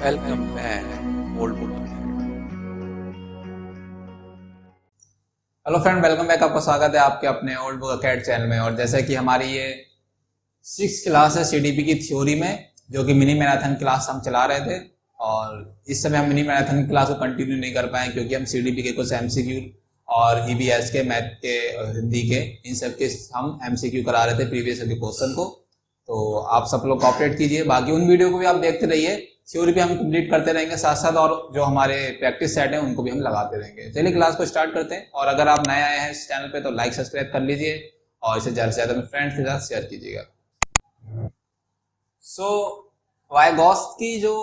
Welcome back, old book. Hello friend, welcome back. आपका स्वागत है आपके अपने ओल्ड बुक अकेड चैनल में। और जैसे कि हमारी ये 6th क्लास है सीडीपी की थ्योरी में, जो कि मिनी मैराथन क्लास हम चला रहे थे। और इस समय हम मिनी मैराथन क्लास को कंटिन्यू नहीं कर पाए क्योंकि हम सीडीपी के कुछ एमसीक्यू और ईवीएस के, मैथ के, हिंदी के, इन सब के हम एमसीक्यू करा रहे थे प्रीवियस ईयर के क्वेश्चन को। तो आप सब लोग कॉपरेट कीजिए, बाकी उन वीडियो को भी आप देखते रहिए। थ्योरी भी हम कंप्लीट करते रहेंगे साथ साथ, और जो हमारे प्रैक्टिस सेट है उनको भी हम लगाते रहेंगे। चलिए क्लास को स्टार्ट करते हैं। और अगर आप नए आए हैं इस चैनल पे तो लाइक सब्सक्राइब कर लीजिए और इसे ज्यादा से ज्यादा अपने फ्रेंड्स के साथ शेयर कीजिएगा। वाइगॉत्स्की जो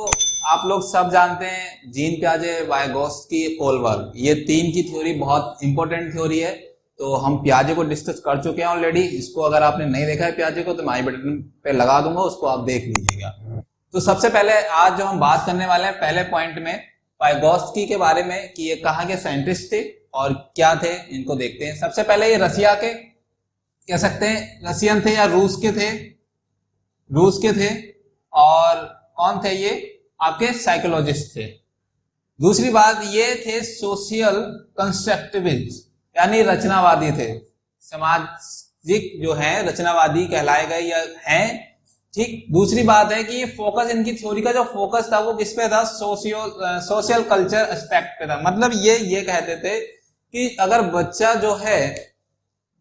आप लोग सब जानते हैं, जीन पियाजे, वाइगॉत्स्की, कोलबर्ग, ये तीन की थ्योरी बहुत इंपॉर्टेंट थ्योरी है। तो हम पियाजे को डिस्कस कर चुके हैं ऑलरेडी। इसको अगर आपने नहीं देखा है पियाजे को तो मैं आई बटन पे लगा दूंगा, उसको आप देख लीजिएगा। तो सबसे पहले आज जो हम बात करने वाले हैं पहले पॉइंट में वाइगॉत्स्की के बारे में कि ये कहाँ के साइंटिस्ट थे और क्या थे, इनको देखते हैं। सबसे पहले ये रसिया के, कह सकते हैं रसियन थे या रूस के थे, रूस के थे। और कौन थे ये? आपके साइकोलॉजिस्ट थे। दूसरी बात, ये थे सोशल कंस्ट्रक्टिविस्ट, यानी रचनावादी थे। सामाजिक जो है रचनावादी कहलाए गए या हैं, ठीक। दूसरी बात है कि ये फोकस, इनकी थ्योरी का जो फोकस था वो किस पे था? सोशल कल्चर एस्पेक्ट पे था। मतलब ये कहते थे कि अगर बच्चा जो है,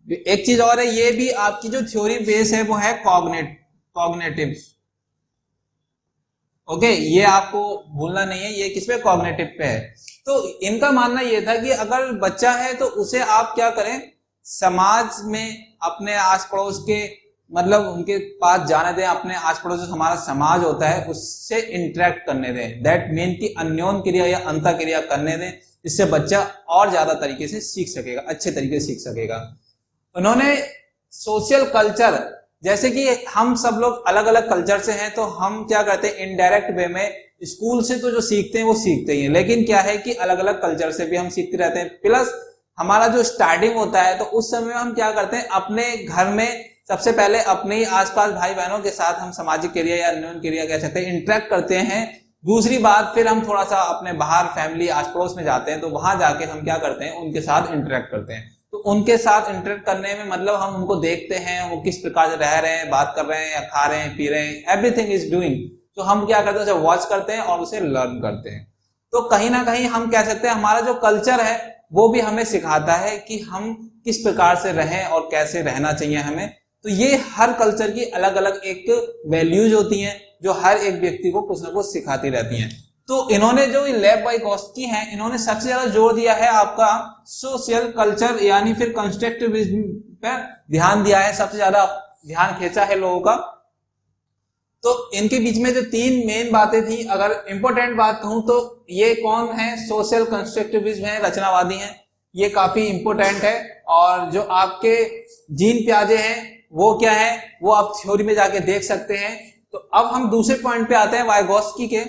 एक चीज और है, ये भी आपकी जो थ्योरी बेस है वो है कॉग्निटिव। ओके, ये आपको भूलना नहीं है, ये किस पे? कॉग्निटिव पे है। तो इनका मानना ये था कि अगर बच्चा है तो उसे आप क्या करें, समाज में अपने आस पड़ोस के, मतलब उनके पास जाने दें, अपने आस पड़ोस जो हमारा समाज होता है उससे इंटरेक्ट करने दें। दैट मीन कि अन्योन क्रिया या अंतर क्रिया करने दें, जिससे बच्चा और ज्यादा तरीके से सीख सकेगा, अच्छे तरीके से सीख सकेगा। उन्होंने सोशल कल्चर, जैसे कि हम सब लोग अलग अलग कल्चर से हैं, तो हम क्या करते हैं इनडायरेक्ट वे में, स्कूल से तो जो सीखते हैं वो सीखते ही हैं, लेकिन क्या है कि अलग अलग कल्चर से भी हम सीखते रहते हैं। प्लस हमारा जो स्टार्टिंग होता है तो उस समय हम क्या करते हैं, अपने घर में सबसे पहले अपने ही आसपास भाई बहनों के साथ हम सामाजिक क्रिया या अन्योन क्रिया कह सकते हैं, इंटरेक्ट करते हैं। दूसरी बात, फिर हम थोड़ा सा अपने बाहर फैमिली आस पड़ोस में जाते हैं तो वहां जाके हम क्या करते हैं, उनके साथ इंटरेक्ट करते हैं। तो उनके साथ इंटरेक्ट करने में मतलब हम उनको देखते हैं वो किस प्रकार से रह रहे हैं, बात कर रहे हैं या खा रहे हैं, पी रहे हैं, एवरीथिंग इज डूइंग। तो हम क्या करते हैं, उसे वॉच करते हैं और उसे लर्न करते हैं। तो कहीं ना कहीं हम कह सकते हैं हमारा जो कल्चर है वो भी हमें सिखाता है कि हम किस प्रकार से रहें और कैसे रहना चाहिए हमें। तो ये हर कल्चर की अलग अलग एक वैल्यूज होती हैं जो हर एक व्यक्ति को कुछ ना कुछ सिखाती रहती हैं। तो इन्होंने जो लेव वाइगॉत्स्की हैं, इन्होंने सबसे ज्यादा जोर दिया है आपका सोशल कल्चर यानी फिर कंस्ट्रक्टिविज्म पर ध्यान दिया है, सबसे ज्यादा ध्यान खींचा है लोगों का। तो इनके बीच में जो तीन मेन बातें थी, अगर इंपॉर्टेंट बात कहूं तो ये कौन है? सोशल कंस्ट्रक्टिविज्म है, रचनावादी हैं, ये काफी इंपॉर्टेंट है। और जो आपके जीन पियाजे हैं वो क्या है, वो आप थ्योरी में जाके देख सकते हैं। तो अब हम दूसरे पॉइंट पे आते हैं वाइगॉत्स्की के।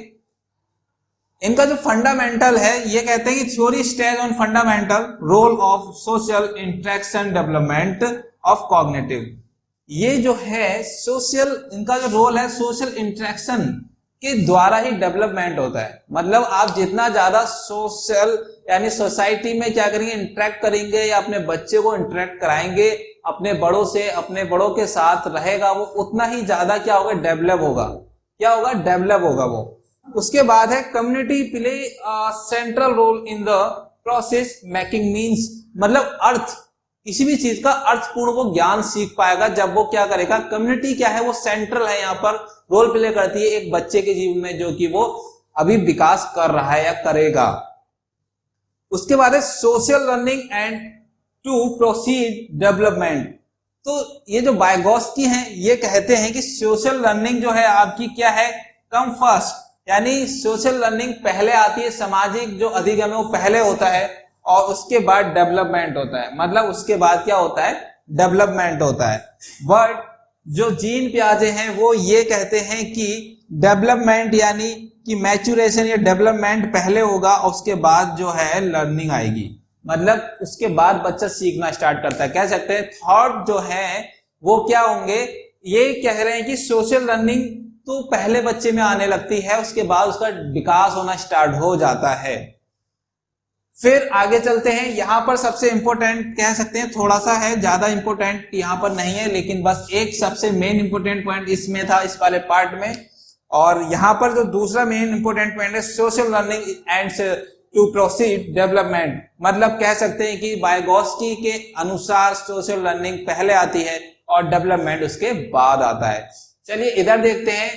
इनका जो फंडामेंटल है, ये कहते हैं कि theory stage on fundamental role of social interaction development of cognitive. ये जो है सोशल, इनका जो रोल है सोशल इंटरेक्शन के द्वारा ही डेवलपमेंट होता है। मतलब आप जितना ज्यादा सोशल यानी सोसाइटी में क्या करेंगे, इंटरेक्ट करेंगे या अपने बच्चे को इंटरेक्ट कराएंगे अपने बड़ों से, अपने बड़ों के साथ रहेगा, वो उतना ही ज्यादा क्या होगा, डेवलप होगा। क्या होगा? डेवलप होगा वो। उसके बाद है community play central role in the process making means, मतलब अर्थ, किसी भी चीज का अर्थपूर्ण वो ज्ञान सीख पाएगा जब वो क्या करेगा, कम्युनिटी क्या है वो सेंट्रल है, यहाँ पर रोल प्ले करती है एक बच्चे के जीवन में जो कि वो अभी विकास कर रहा है या करेगा। उसके बाद है social learning and to proceed development. तो ये जो वाइगॉत्स्की हैं ये कहते हैं कि सोशल लर्निंग जो है आपकी क्या है, कम फर्स्ट, यानी सोशल लर्निंग पहले आती है, सामाजिक जो अधिगम है वो पहले होता है और उसके बाद डेवलपमेंट होता है। मतलब उसके बाद क्या होता है, डेवलपमेंट होता है। बट जो जीन पियाजे हैं वो ये कहते हैं कि डेवलपमेंट यानी कि मैच्योरेशन या डेवलपमेंट पहले होगा और उसके बाद जो है लर्निंग आएगी। मतलब उसके बाद बच्चा सीखना स्टार्ट करता है। कह सकते हैं थॉट जो है वो क्या होंगे, ये कह रहे हैं कि सोशल लर्निंग तो पहले बच्चे में आने लगती है, उसके बाद उसका विकास होना स्टार्ट हो जाता है। फिर आगे चलते हैं, यहां पर सबसे इंपॉर्टेंट कह सकते हैं, थोड़ा सा है, ज्यादा इंपॉर्टेंट यहां पर नहीं है, लेकिन बस एक सबसे मेन इंपॉर्टेंट पॉइंट इसमें था, इस वाले पार्ट में। और यहां पर जो दूसरा मेन इंपॉर्टेंट पॉइंट है, social learning and to proceed development, मतलब कह सकते हैं कि वाइगोत्स्की के अनुसार सोशल लर्निंग पहले आती है और डेवलपमेंट उसके बाद आता है। चलिए इधर देखते हैं,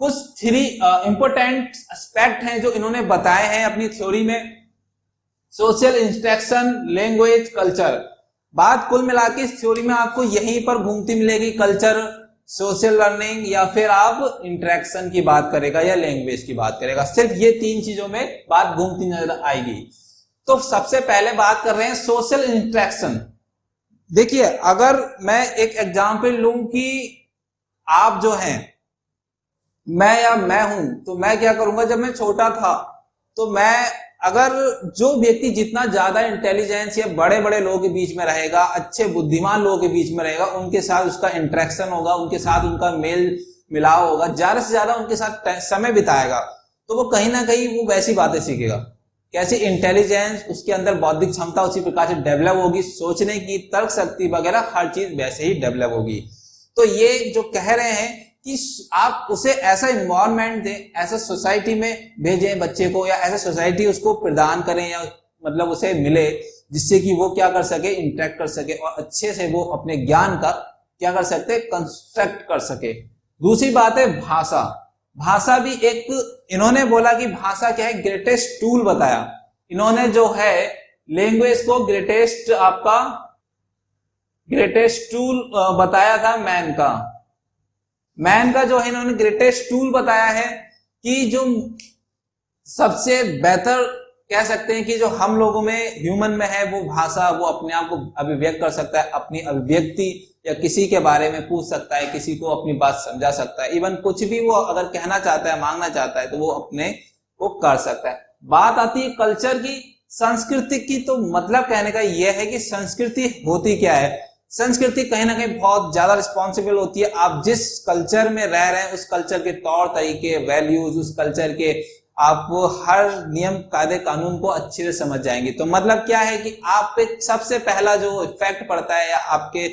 कुछ 3 इंपॉर्टेंट एस्पेक्ट हैं जो इन्होंने बताए हैं अपनी थ्योरी में। Social instruction, language, culture. बात कुल मिला के इस थ्योरी में आपको यहीं पर घूमती मिलेगी, कल्चर, सोशल लर्निंग, या फिर आप इंटरेक्शन की बात करेगा या लैंग्वेज की बात करेगा। सिर्फ ये 3 चीजों में बात घूमती नजर आएगी। तो सबसे पहले बात कर रहे हैं सोशल इंटरेक्शन। देखिए, अगर मैं एक एग्जाम्पल लूं कि आप जो हैं, मैं हूं, तो मैं क्या करूंगा, जब मैं छोटा था तो मैं, अगर जो व्यक्ति जितना ज्यादा इंटेलिजेंस या बड़े बड़े लोगों के बीच में रहेगा, अच्छे बुद्धिमान लोगों के बीच में रहेगा, उनके साथ उसका इंटरेक्शन होगा, उनके साथ उनका मेल मिलाव होगा, ज्यादा से ज्यादा उनके साथ समय बिताएगा, तो वो कहीं ना कहीं वो वैसी बातें सीखेगा। कैसे इंटेलिजेंस, उसके अंदर बौद्धिक क्षमता उसी प्रकार से डेवलप होगी, सोचने की तर्क शक्ति वगैरह हर चीज वैसे ही डेवलप होगी। तो ये जो कह रहे हैं कि आप उसे ऐसा इन्वायरमेंट दें, ऐसा सोसाइटी में भेजें बच्चे को, या ऐसा सोसाइटी उसको प्रदान करें, या मतलब उसे मिले, जिससे कि वो क्या कर सके, इंटरेक्ट कर सके और अच्छे से वो अपने ज्ञान का क्या कर सकते, कंस्ट्रक्ट कर सके। दूसरी बात है भाषा। भाषा भी एक, इन्होंने बोला कि भाषा क्या है, ग्रेटेस्ट टूल बताया इन्होंने, जो है लैंग्वेज को ग्रेटेस्ट, आपका ग्रेटेस्ट टूल बताया था मैन का जो है इन्होंने ग्रेटेस्ट टूल बताया है, कि जो सबसे बेहतर कह सकते हैं कि जो हम लोगों में, ह्यूमन में है, वो भाषा, वो अपने आप को अभिव्यक्त कर सकता है, अपनी अभिव्यक्ति, या किसी के बारे में पूछ सकता है, किसी को अपनी बात समझा सकता है, इवन कुछ भी वो अगर कहना चाहता है, मांगना चाहता है, तो वो अपने को कर सकता है। बात आती है कल्चर की, संस्कृति की, तो मतलब कहने का यह है कि संस्कृति होती क्या है। संस्कृति कहीं ना कहीं बहुत ज्यादा रिस्पॉन्सिबल होती है, आप जिस कल्चर में रह रहे हैं उस कल्चर के तौर तरीके, वैल्यूज, उस कल्चर के आप हर नियम, कायदे, कानून को अच्छे से समझ जाएंगे। तो मतलब क्या है कि आप पे सबसे पहला जो इफेक्ट पड़ता है, या आपके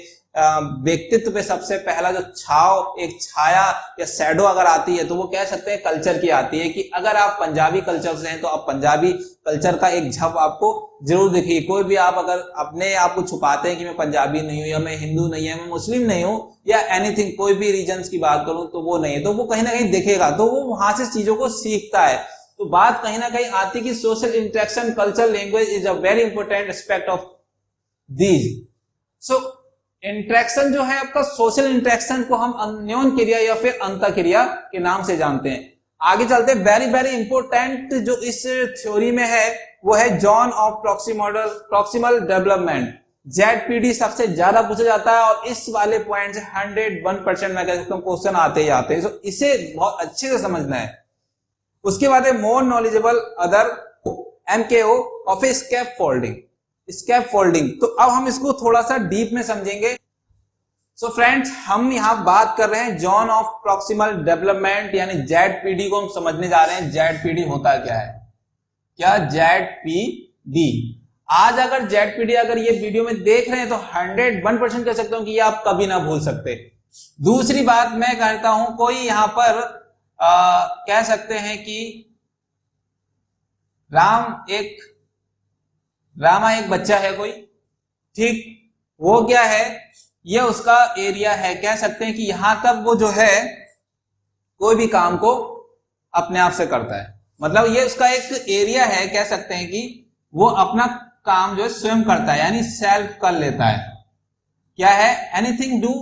व्यक्तित्व पे सबसे पहला जो छाव, एक छाया या शैडो अगर आती है, तो वो कह सकते हैं कल्चर की आती है। कि अगर आप पंजाबी कल्चर से हैं तो आप पंजाबी कल्चर का एक झप आपको जरूर दिखेगी। कोई भी आप अगर अपने आप को छुपाते हैं कि मैं पंजाबी नहीं हूं, या मैं हिंदू नहीं हूं, मैं मुस्लिम नहीं हूं, या एनीथिंग, कोई भी रीजन की बात करूं, तो वो नहीं है, तो वो कहीं ना कहीं दिखेगा, तो वो वहां से चीजों को सीखता है। तो बात कहीं ना कहीं आती कि social interaction, culture, language is a very important aspect of these. So interaction जो है आपका, सोशल इंटरेक्शन को हम अन्योन क्रिया या फिर अंतःक्रिया के नाम से जानते हैं। आगे चलते हैं, वेरी वेरी इंपॉर्टेंट जो इस थ्योरी में है वो है John of proximal development, ZPD सबसे ज्यादा पूछा जाता है, और इस वाले पॉइंट से 101% मैं कह सकता हूं क्वेश्चन आते ही आते हैं, तो इसे बहुत अच्छे से समझना है। उसके बाद है more knowledgeable other MKO of scaffolding. तो अब हम इसको थोड़ा सा डीप में समझेंगे। सो फ्रेंड्स, हम यहां बात कर रहे हैं जॉन ऑफ प्रॉक्सिमल डेवलपमेंट, यानी जेडपीडी को हम समझने जा रहे हैं। जेडपीडी होता क्या है, क्या जेडपीडी, आज अगर जेडपीडी अगर ये वीडियो में देख रहे हैं तो 101% कह सकता हूं कि ये आप कभी ना भूल सकते। दूसरी बात मैं कहता हूं, कोई यहां पर कह सकते हैं कि रामा एक बच्चा है कोई, ठीक, वो क्या है, ये उसका एरिया है, कह सकते हैं कि यहां तक वो जो है कोई भी काम को अपने आप से करता है, मतलब ये उसका एक एरिया है, कह सकते हैं कि वो अपना काम जो है स्वयं करता है, यानी सेल्फ कर लेता है। क्या है, एनीथिंग डू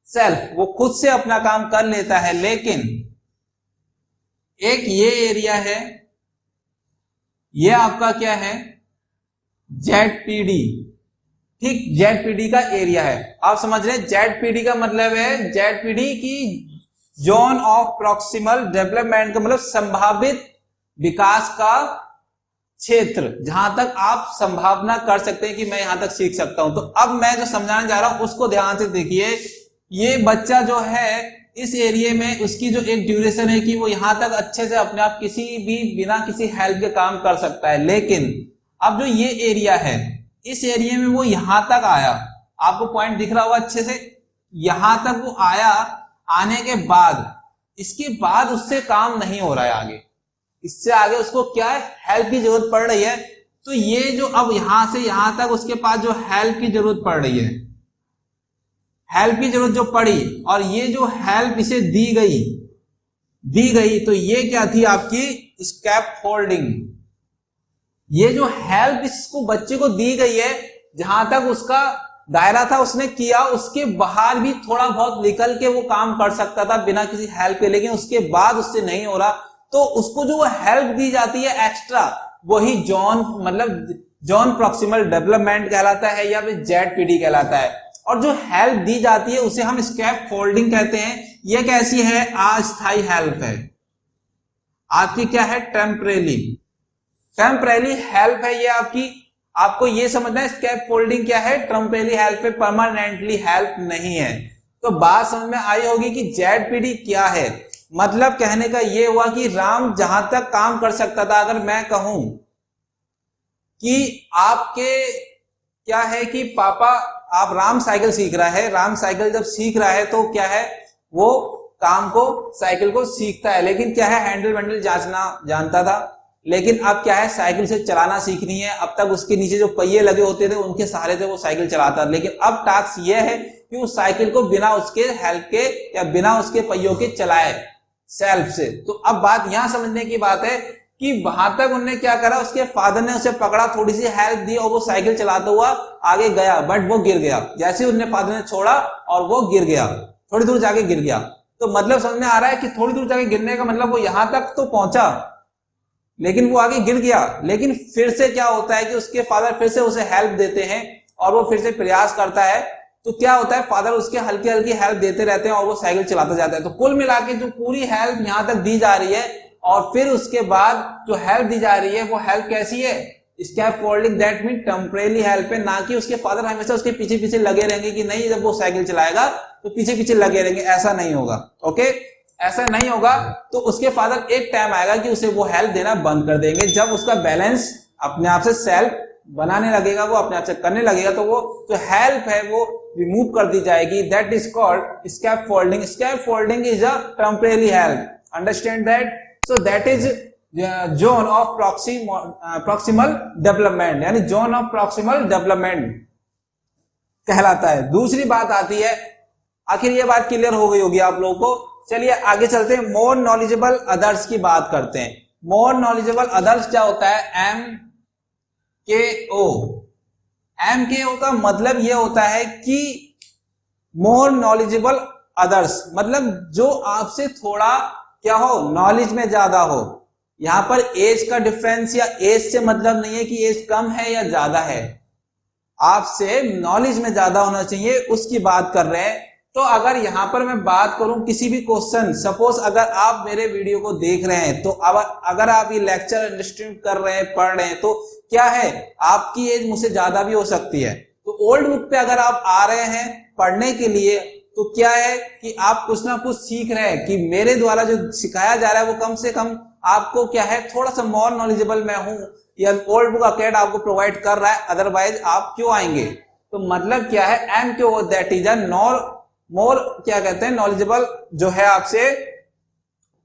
सेल्फ, वो खुद से अपना काम कर लेता है। लेकिन एक ये एरिया है, ये आपका क्या है, जेडपीडी, ठीक, जेडपीडी का एरिया है। आप समझ रहे हैं, जेडपीडी का मतलब है, जेडपीडी की जोन ऑफ प्रॉक्सिमल डेवलपमेंट का मतलब संभावित विकास का क्षेत्र, जहां तक आप संभावना कर सकते हैं कि मैं यहां तक सीख सकता हूं। तो अब मैं जो समझाने जा रहा हूं उसको ध्यान से देखिए। ये बच्चा जो है इस एरिया में उसकी जो एक ड्यूरेशन है कि वो यहां तक अच्छे से अपने आप किसी भी बिना किसी हेल्प के काम कर सकता है। लेकिन अब जो ये एरिया है, इस एरिया में वो यहां तक आया, आपको पॉइंट दिख रहा होगा अच्छे से, यहां तक वो आया, आने के बाद इसके बाद उससे काम नहीं हो रहा है आगे, इससे आगे उसको क्या है, हेल्प की जरूरत पड़ रही है। तो ये जो अब यहां से यहां तक उसके पास जो हेल्प की जरूरत पड़ रही है, हेल्प की जरूरत जो पड़ी, और ये जो हेल्प इसे दी गई, तो ये क्या थी आपकी स्कैप फोल्डिंग। ये जो हेल्प इसको बच्चे को दी गई है, जहां तक उसका दायरा था उसने किया, उसके बाहर भी थोड़ा बहुत निकल के वो काम कर सकता था बिना किसी हेल्प के, लेकिन उसके बाद उससे नहीं हो रहा, तो उसको जो हेल्प दी जाती है एक्स्ट्रा, वही जॉन प्रॉक्सिमल डेवलपमेंट कहलाता है या फिर ZPD कहलाता है। और जो हेल्प दी जाती है उसे हम स्कैप फोल्डिंग कहते हैं। यह कैसी है, अस्थायी हेल्प है आपकी, क्या है, टेम्परेरी हेल्प है ये आपकी। आपको ये समझना है स्कैप फोल्डिंग क्या है, टेम्परेरी हेल्प है, परमानेंटली हेल्प नहीं है। तो बात समझ में आई होगी कि ZPD क्या है। मतलब कहने का ये हुआ कि राम जहां तक काम कर सकता था, अगर मैं कहूं कि आपके क्या है कि पापा, आप राम साइकिल सीख रहा है, राम साइकिल जब सीख रहा है तो क्या है, वो काम को, साइकिल को सीखता है, लेकिन क्या है, हैंडल वैंडल जांचना जानता था, लेकिन अब क्या है, साइकिल से चलाना सीखनी है। अब तक उसके नीचे जो पहिए लगे होते थे उनके सहारे से वो साइकिल चलाता था, लेकिन अब टास्क ये है कि वो साइकिल को बिना उसके हेल्प के या बिना उसके पहियों के चलाए सेल्फ से। तो अब बात यहां समझने की बात है कि वहां तक उन्होंने क्या करा, उसके फादर ने उसे पकड़ा, थोड़ी सी हेल्प दी और वो साइकिल चलाता हुआ आगे गया, बट वो गिर गया। जैसे उन्हें फादर ने छोड़ा और वो गिर गया, थोड़ी दूर जाके गिर गया। तो मतलब समझ में आ रहा है कि थोड़ी दूर जाके गिरने का मतलब वो यहां तक तो पहुंचा, लेकिन वो आगे गिर गया। लेकिन फिर से क्या होता है कि उसके फादर फिर से उसे हेल्प देते हैं और वो फिर से प्रयास करता है। तो क्या होता है, फादर उसके हल्की हल्की हेल्प देते रहते हैं और वो साइकिल चलाता जाता है। तो कुल मिला के जो पूरी हेल्प यहां तक दी जा रही है, और फिर उसके बाद जो हेल्प दी जा रही है वो हेल्प कैसी है, scaffolding, that mean temporary help है। ना कि उसके फादर हमेशा उसके पीछे पीछे लगे रहेंगे कि नहीं जब वो साइकिल चलाएगा तो पीछे पीछे लगे रहेंगे, ऐसा नहीं होगा। ओके, ऐसा नहीं होगा। तो उसके फादर एक टाइम आएगा कि उसे वो हेल्प देना बंद कर देंगे, जब उसका बैलेंस अपने आप से सेल्फ बनाने लगेगा, वो अपने आप से करने लगेगा, तो वो जो हेल्प है वो रिमूव कर दी जाएगी। That is called scaffolding. Scaffolding is a temporary help, understand that. So that is zone of proximal development, यानी जोन ऑफ प्रॉक्सिमल डेवलपमेंट कहलाता है। दूसरी बात आती है, आखिर ये बात क्लियर हो गई होगी आप लोगों को। चलिए आगे चलते हैं, मोर नॉलेजेबल अदर्स की बात करते हैं। मोर नॉलेजेबल अदर्स क्या होता है, MKO। MKO का मतलब यह होता है कि मोर नॉलेजेबल अदर्स, मतलब जो आपसे थोड़ा क्या हो, नॉलेज में ज्यादा हो। यहां पर एज का डिफरेंस या एज से मतलब नहीं है कि एज कम है या ज्यादा है, आपसे नॉलेज में ज्यादा होना चाहिए, उसकी बात कर रहे हैं। तो अगर यहां पर मैं बात करूं किसी भी क्वेश्चन, सपोज अगर आप मेरे वीडियो को देख रहे हैं, तो अगर आप ये लेक्चर अंडरस्टैंड कर रहे हैं, पढ़ रहे हैं, तो क्या है, आपकी एज मुझसे ज्यादा भी हो सकती है। तो ओल्ड बुक पे अगर आप आ रहे हैं पढ़ने के लिए, तो क्या है कि आप कुछ ना कुछ सीख रहे हैं कि मेरे द्वारा जो सिखाया जा रहा है वो कम से कम आपको क्या है, थोड़ा सा मोर नॉलेजेबल मैं हूं, या ओल्ड बुक अकेड आपको प्रोवाइड कर रहा है, अदरवाइज आप क्यों आएंगे। तो मतलब क्या है, MKO दैट इज अ मोर क्या कहते हैं, नॉलेजेबल जो है आपसे,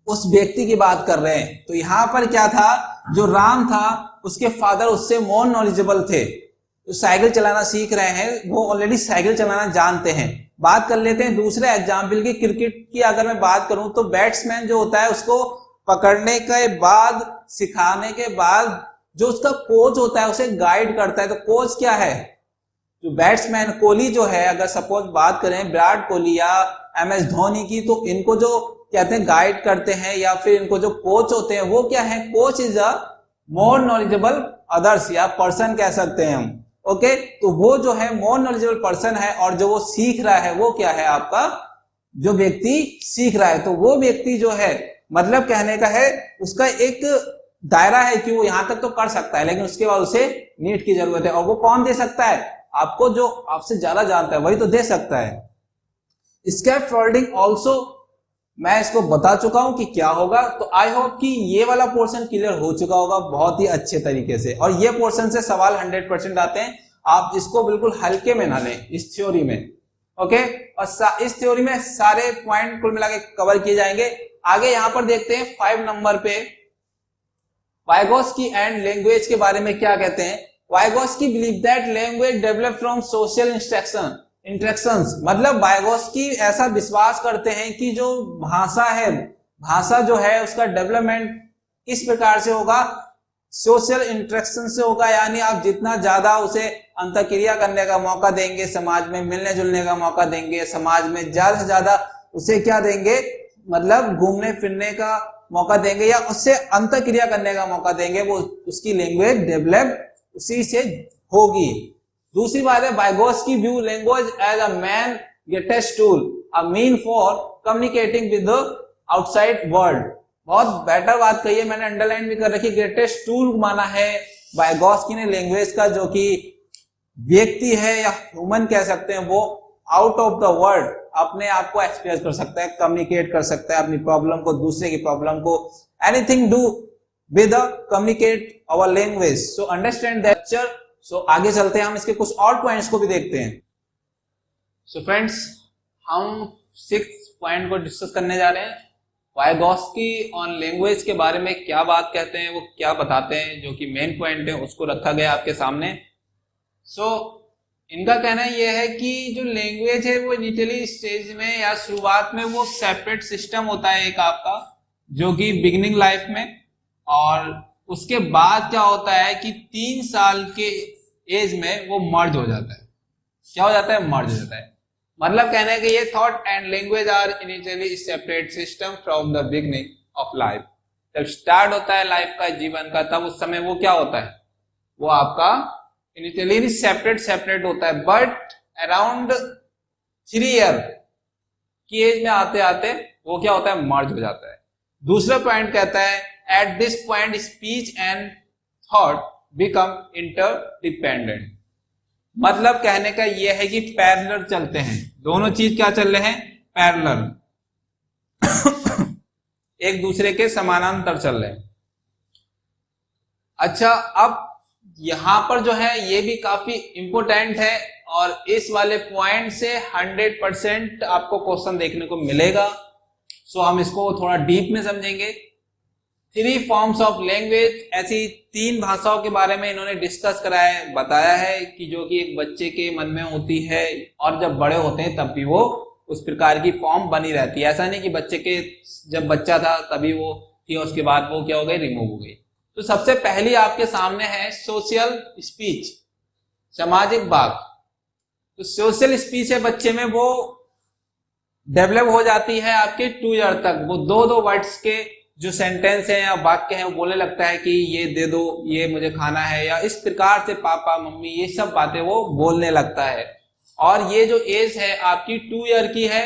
उस व्यक्ति की बात कर रहे हैं। तो यहां पर क्या था, जो राम था उसके फादर उससे मोर नॉलेजेबल थे, तो साइकिल चलाना सीख रहे हैं, वो ऑलरेडी साइकिल चलाना जानते हैं। बात कर लेते हैं दूसरे एग्जाम्पल की, क्रिकेट की अगर मैं बात करूं तो बैट्समैन जो होता है उसको पकड़ने के बाद, सिखाने के बाद जो उसका कोच होता है उसे गाइड करता है। तो कोच क्या है, जो बैट्समैन, कोहली जो है, अगर सपोज बात करें विराट कोहली या MS धोनी की, तो इनको जो कहते हैं गाइड करते हैं या फिर इनको जो कोच होते हैं वो क्या है, coach is a more knowledgeable others या पर्सन कह सकते हैं हम। ओके, तो वो जो है मोर नॉलेजेबल पर्सन है, और जो वो सीख रहा है वो क्या है, आपका जो व्यक्ति सीख रहा है, तो वो व्यक्ति जो है, मतलब कहने का है उसका एक दायरा है कि वो यहां तक तो कर सकता है, लेकिन उसके बाद उसे नीड की जरूरत है। और वो कौन दे सकता है, आपको जो आपसे ज्यादा जानता है वही तो दे सकता है। स्कैप फोल्डिंग ऑल्सो मैं इसको बता चुका हूं कि क्या होगा। तो आई होप कि ये वाला पोर्शन क्लियर हो चुका होगा बहुत ही अच्छे तरीके से, और ये पोर्शन से सवाल 100% आते हैं। आप इसको बिल्कुल हल्के में ना लें इस थ्योरी में, ओके। और इस थ्योरी में सारे पॉइंट कुल मिला के कवर किए जाएंगे। आगे यहां पर देखते हैं 5 नंबर पे वाइगोस्की एंड लैंग्वेज के बारे में क्या कहते हैं। Vygotsky believe that language develop from social interactions, मतलब वाइगोस्की ऐसा विश्वास करते हैं कि जो भाषा है, भाषा जो है उसका डेवलपमेंट किस प्रकार से होगा, सोशल इंटरेक्शन से होगा। यानी आप जितना ज्यादा उसे अंतःक्रिया करने का मौका देंगे, समाज में मिलने जुलने का मौका देंगे, समाज में ज्यादा से ज्यादा उसे क्या देंगे, मतलब घूमने फिरने का मौका देंगे या उससे अंतःक्रिया करने का मौका देंगे, वो उसकी लैंग्वेज डेवलप उसी से होगी। दूसरी बात है, Vygotsky view language as a man greatest tool, a mean for communicating with the outside world. बहुत बेटर बात कही है, मैंने अंडरलाइन भी कर रखी। ग्रेटेस्ट टूल माना है वाइगोस्की ने लैंग्वेज का, जो कि व्यक्ति है या ह्यूमन कह सकते हैं, वो आउट ऑफ द वर्ल्ड अपने आप को एक्सप्रेस कर सकता है, कम्युनिकेट कर सकता है अपनी प्रॉब्लम को, दूसरे की प्रॉब्लम को, anything do with communicate our language. So understand that. So आगे चलते हैं, हम इसके कुछ और पॉइंट्स को भी देखते हैं। सो फ्रेंड्स, हम 6th पॉइंट को डिस्कस करने जा रहे हैं। वाइगोस्की ऑन लैंग्वेज के बारे में क्या बात कहते हैं, वो क्या बताते हैं, जो कि मेन पॉइंट है उसको रखा गया आपके सामने। सो इनका कहना यह है कि जो लैंग्वेज है वो इनिशियली स्टेज में या शुरुआत में वो सेपरेट सिस्टम होता है एक आपका, जो कि बिगिनिंग लाइफ में, और उसके बाद क्या होता है कि 3 साल के एज में वो मर्ज हो जाता है। क्या हो जाता है? मर्ज हो जाता है। मतलब कहने के ये thought and language are initially separate system from the beginning of life. जब स्टार्ट होता है लाइफ का, जीवन का, तब उस समय वो क्या होता है, वो आपका इनिशियली सेपरेट होता है, बट अराउंड 3 ईयर की एज में आते आते वो क्या होता है, मर्ज हो जाता है। दूसरा पॉइंट कहता है at this point speech and thought become interdependent. मतलब कहने का यह है कि पैरेलल चलते हैं, दोनों चीज क्या चल रहे हैं, पैरेलल एक दूसरे के समानांतर चल रहे हैं। अच्छा, अब यहां पर जो है ये भी काफी इंपोर्टेंट है, और इस वाले पॉइंट से 100% आपको क्वेश्चन देखने को मिलेगा। सो हम इसको थोड़ा डीप में समझेंगे। 3 फॉर्म्स ऑफ लैंग्वेज, ऐसी 3 भाषाओं के बारे में इन्होंने डिस्कस करा है, बताया है कि जो कि एक बच्चे के मन में होती है, और जब बड़े होते हैं तब भी वो उस प्रकार की फॉर्म बनी रहती है। ऐसा नहीं कि बच्चे के जब बच्चा था तभी वो थी, उसके बाद वो क्या हो गई, रिमूव हो गई। तो सबसे पहली आपके सामने है सोशल स्पीच, सामाजिक बात। तो सोशल स्पीच है बच्चे में, वो डेवलप हो जाती है आपके 2 ईयर तक। वो 2 वर्ड्स के जो सेंटेंस है या वाक्य है वो बोलने लगता है कि ये दे दो, ये मुझे खाना है, या इस प्रकार से पापा मम्मी, ये सब बातें वो बोलने लगता है। और ये जो एज है आपकी 2 ईयर की है,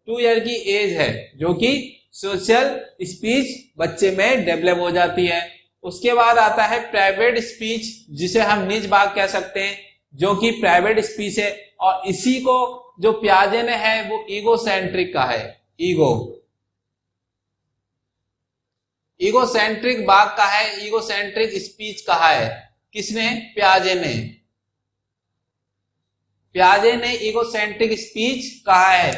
2 ईयर की एज है, जो कि सोशल स्पीच बच्चे में डेवलप हो जाती है। उसके बाद आता है प्राइवेट स्पीच, जिसे हम निज भाग कह सकते हैं, जो कि प्राइवेट स्पीच है, और इसी को जो पियाजे ने है वो ईगोसेंट्रिक का है। ईगोसेंट्रिक भाग का है, ईगोसेंट्रिक स्पीच कहा है किसने, पियाजे ने। पियाजे ने ईगोसेंट्रिक स्पीच कहा है।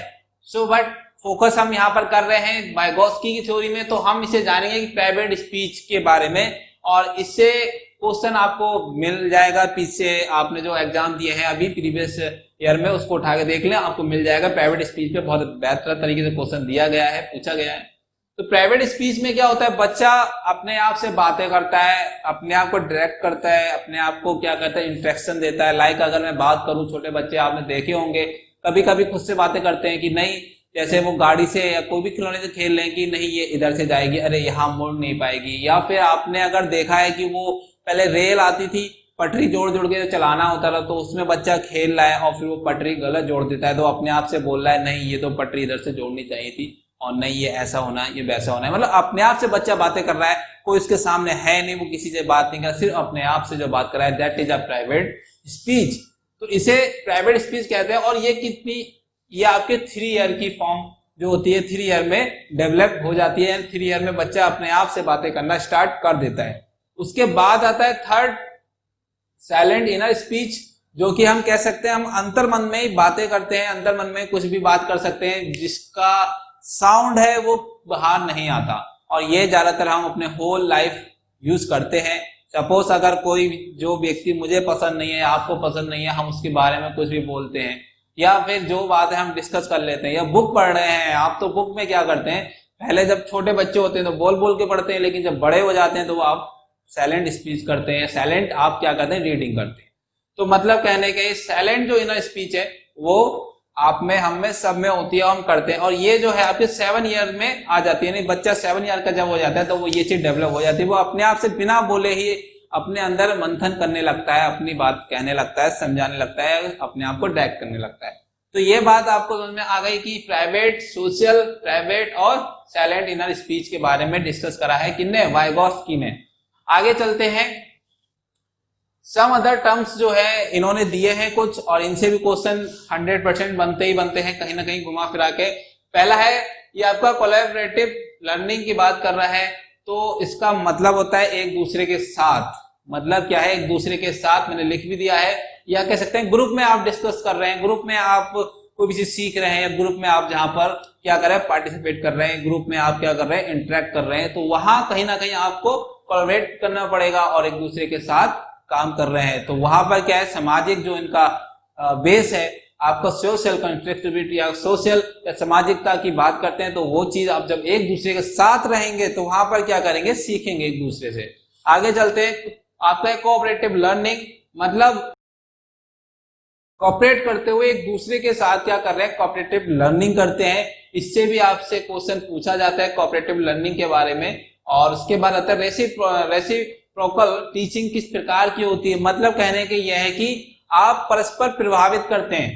सो बट फोकस हम यहां पर कर रहे हैं वाइगोस्की की थ्योरी में, तो हम इसे जानेंगे कि प्राइवेट स्पीच के बारे में, और इससे क्वेश्चन आपको मिल जाएगा। पीछे आपने जो एग्जाम दिए हैं अभी प्रीवियस ईयर में, उसको उठा के देख लें, आपको मिल जाएगा। प्राइवेट स्पीच पे बहुत बेहतर तरीके से क्वेश्चन दिया गया है, पूछा गया है। तो प्राइवेट स्पीच में क्या होता है, बच्चा अपने आप से बातें करता है, अपने आप को डायरेक्ट करता है, अपने आप को क्या कहता है, इंस्ट्रक्शन देता है। लाइक अगर मैं बात करूं, छोटे बच्चे आपने देखे होंगे कभी कभी खुद से बातें करते हैं कि नहीं, जैसे वो गाड़ी से या कोई भी खिलौने से खेल रहे हैं कि नहीं ये इधर से जाएगी, अरे यहाँ मुड़ नहीं पाएगी। या फिर आपने अगर देखा है कि वो पहले रेल आती थी, पटरी जोड़ जोड़ के चलाना होता था, तो उसमें बच्चा खेल रहा है और फिर वो पटरी गलत जोड़ देता है, तो अपने आप से बोल रहा है नहीं ये तो पटरी इधर से जोड़नी चाहिए थी, और नहीं ये ऐसा होना है, ये वैसा होना है। मतलब अपने आप से बच्चा बातें कर रहा है, कोई उसके सामने है नहीं, वो किसी से बात नहीं कर रहा, सिर्फ अपने आप से जो बात कर रहा है, that is a private speech. तो इसे प्राइवेट स्पीच कहते हैं। और ये कितनी, ये आपके 3 ईयर की फॉर्म जो होती है 3 ईयर में डेवलप हो जाती है, 3 ईयर में बच्चा अपने आप से बातें करना स्टार्ट कर देता है। उसके बाद आता है थर्ड साइलेंट इनर स्पीच, जो कि हम कह सकते हैं हम अंतर मन में ही बातें करते हैं, अंतर मन में कुछ भी बात कर सकते हैं जिसका साउंड है वो बाहर नहीं आता, और ये ज्यादातर हम अपने होल लाइफ यूज करते हैं। सपोज अगर कोई जो व्यक्ति मुझे पसंद नहीं है, आपको पसंद नहीं है, हम उसके बारे में कुछ भी बोलते हैं, या फिर जो बात है हम डिस्कस कर लेते हैं, या बुक पढ़ रहे हैं आप, तो बुक में क्या करते हैं, पहले जब छोटे बच्चे होते हैं तो बोल बोल के पढ़ते हैं, लेकिन जब बड़े हो जाते हैं तो वो आप साइलेंट स्पीच करते हैं, साइलेंट आप क्या करते हैं, रीडिंग करते हैं। तो मतलब कहने के साइलेंट जो इनर स्पीच है वो आप में, हम में, सब में होती है, हम करते हैं, और ये जो है आपके 7 ईयर में आ जाती है। नहीं, बच्चा 7 ईयर का जब हो जाता है तो वो ये चीज डेवलप हो जाती है, वो अपने आप से बिना बोले ही अपने अंदर मंथन करने लगता है, अपनी बात कहने लगता है, समझाने लगता है, अपने आप को डायरेक्ट करने लगता है। तो ये बात आपको समझ में आ गई कि प्राइवेट, सोशल, प्राइवेट और साइलेंट इनर स्पीच के बारे में डिस्कस करा है किसने, वाइगॉत्स्की ने। आगे चलते हैं, सम अदर टर्म्स जो है इन्होंने दिए हैं कुछ, और इनसे भी क्वेश्चन 100% बनते ही बनते हैं कहीं ना कहीं घुमा फिरा के। पहला है ये आपका कोलैबोरेटिव लर्निंग की बात कर रहा है, तो इसका मतलब होता है एक दूसरे के साथ। मतलब क्या है, एक दूसरे के साथ, मैंने लिख भी दिया है, या कह सकते हैं ग्रुप में आप डिस्कस कर रहे हैं, ग्रुप में आप कोई भी चीज सीख रहे हैं, या ग्रुप में आप जहां पर क्या कर रहे हैं, पार्टिसिपेट कर रहे हैं, ग्रुप में आप क्या कर रहे हैं, इंटरेक्ट कर रहे हैं, तो वहां कहीं ना कहीं आपको कोलैबोरेट करना पड़ेगा और एक दूसरे के साथ काम कर रहे हैं। तो वहां पर क्या है, सामाजिक जो इनका बेस है आपका सोशल कंस्ट्रक्टिविटी या सोशल या सामाजिकता की बात करते हैं, तो वो चीज आप जब एक दूसरे के साथ रहेंगे तो वहां पर क्या करेंगे, सीखेंगे एक दूसरे से। आगे चलते हैं, आपका कोऑपरेटिव लर्निंग, मतलब कोऑपरेट करते हुए एक दूसरे के साथ क्या कर रहे हैं, कोऑपरेटिव लर्निंग करते हैं। इससे भी आपसे क्वेश्चन पूछा जाता है कोऑपरेटिव लर्निंग के बारे में। और उसके बाद आता है रेसिप्रोकल टीचिंग किस प्रकार की होती है। मतलब कहने के यह है कि आप परस्पर प्रभावित करते हैं,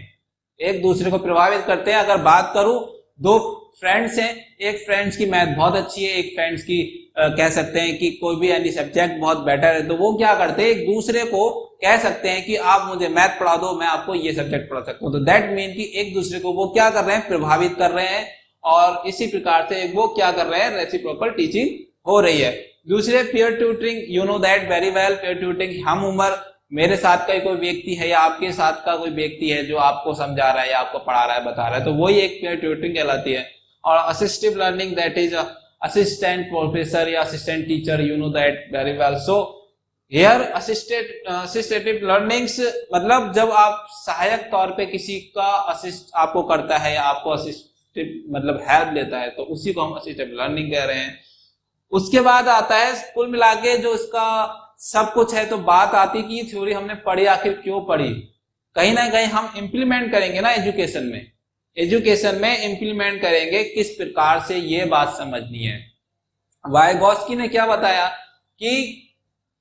एक दूसरे को प्रभावित करते हैं। अगर बात करूं, 2 फ्रेंड्स हैं, एक फ्रेंड्स की मैथ बहुत अच्छी है, एक फ्रेंड्स की कह सकते हैं कि कोई भी यानी सब्जेक्ट बहुत बेटर है, तो वो क्या करते हैं, एक दूसरे को कह सकते हैं कि आप मुझे मैथ पढ़ा दो, मैं आपको ये सब्जेक्ट पढ़ा सकता हूं। तो दैट मीन कि एक दूसरे को वो क्या कर रहे हैं, प्रभावित कर रहे हैं, और इसी प्रकार से वो क्या कर रहे हैं, रेसिप्रोकल टीचिंग हो रही है। दूसरे peer tutoring, you know that very well. Peer tutoring, हम उम्र, मेरे साथ का कोई व्यक्ति है या आपके साथ का कोई व्यक्ति है जो आपको समझा रहा है या आपको पढ़ा रहा है, बता रहा है, तो वही एक पीयर ट्यूटरिंग कहलाती है। और assistive learning, that is assistant professor या assistant teacher, you know that very well. So here assistive learnings, मतलब जब आप सहायक तौर पे किसी का असिस्ट आपको करता है या आपको असिस्टिव मतलब हेल्प लेता है, तो उसी को हम असिस्टिव लर्निंग कह रहे हैं। उसके बाद आता है कुल मिला के जो इसका सब कुछ है, तो बात आती कि थ्योरी हमने पढ़ी, आखिर क्यों पढ़ी, कहीं ना कहीं हम इंप्लीमेंट करेंगे ना एजुकेशन में, इंप्लीमेंट करेंगे, किस प्रकार से ये बात समझनी है। वाइगॉत्स्की ने क्या बताया कि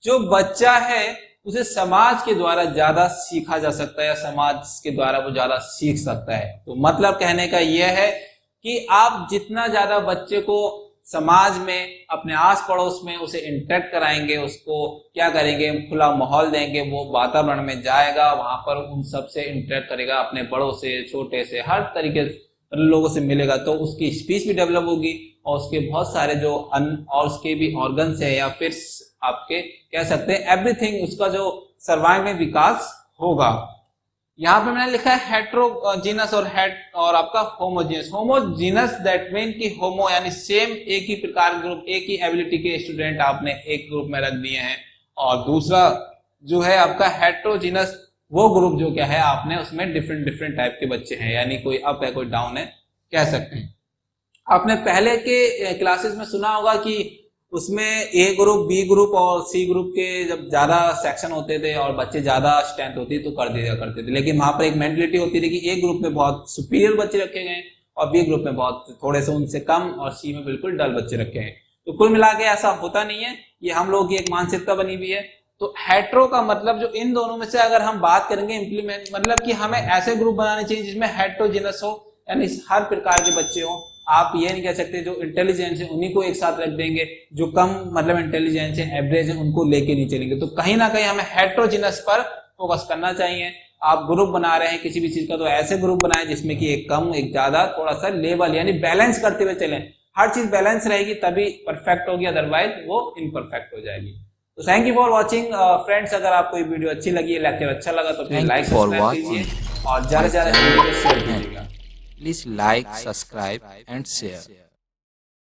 जो बच्चा है उसे समाज के द्वारा ज्यादा सीखा जा सकता है, या समाज के द्वारा वो ज्यादा सीख सकता है। तो मतलब कहने का यह है कि आप जितना ज्यादा बच्चे को समाज में, अपने आस पड़ोस में उसे इंटरेक्ट कराएंगे, उसको क्या करेंगे, खुला माहौल देंगे, वो वातावरण में जाएगा, वहां पर उन सब से इंटरेक्ट करेगा, अपने बड़ों से, छोटे से, हर तरीके लोगों से मिलेगा, तो उसकी स्पीच भी डेवलप होगी, और उसके बहुत सारे जो और उसके भी ऑर्गन्स है, या फिर आपके कह सकते हैं एवरीथिंग, उसका जो सर्वांग में विकास होगा। यहाँ पे मैंने लिखा है हेट्रोजीनस और आपका होमोजीनस। होमोजीनस दैट मीन कि होमो यानी सेम, एक ही प्रकार ग्रुप, एक ही एबिलिटी के स्टूडेंट आपने एक ग्रुप में रख दिए हैं, और दूसरा जो है आपका हेट्रोजीनस, वो ग्रुप जो क्या है आपने उसमें डिफरेंट टाइप के बच्चे हैं, यानी कोई अप है कोई डाउन है, कह सकते हैं। आपने पहले के क्लासेस में सुना होगा कि उसमें ए ग्रुप, बी ग्रुप और सी ग्रुप के जब ज्यादा सेक्शन होते थे और बच्चे ज्यादा स्ट्रेंथ होती तो कर दिया करते थे, लेकिन वहां पर एक मेंटलिटी होती थी कि ए ग्रुप में बहुत सुपीरियर बच्चे रखे गए और बी ग्रुप में बहुत थोड़े से उनसे कम, और सी में बिल्कुल डल बच्चे रखे हैं। तो कुल मिला के ऐसा होता नहीं है, ये हम लोगों की एक मानसिकता बनी हुई है। तो हेट्रो का मतलब जो इन दोनों में से अगर हम बात करेंगे इंप्लीमेंट, मतलब कि हमें ऐसे ग्रुप बनाने चाहिए जिसमें हेट्रोजीनस हो, यानी हर प्रकार के बच्चे हो। आप ये नहीं कह सकते जो इंटेलिजेंस है उन्हीं को एक साथ रख देंगे, जो कम मतलब इंटेलिजेंस है, एवरेज है, उनको लेके नहीं चलेंगे। तो कहीं ना कहीं हमें हेट्रोजीनस पर फोकस करना चाहिए। आप ग्रुप बना रहे हैं किसी भी चीज का, तो ऐसे ग्रुप बनाएं जिसमें कि एक कम एक ज्यादा थोड़ा सा लेवल यानी बैलेंस करते हुए चलें। हर चीज बैलेंस रहेगी तभी परफेक्ट होगी, अदरवाइज वो इनपरफेक्ट हो जाएगी। तो thank you for watching friends. अगर आपको ये वीडियो अच्छी लगी, लेक्चर अच्छा लगा तो प्लीज लाइक सब्सक्राइब कीजिए और ज्यादा से ज्यादा वीडियो को शेयर कीजिएगा। Please like, subscribe and share.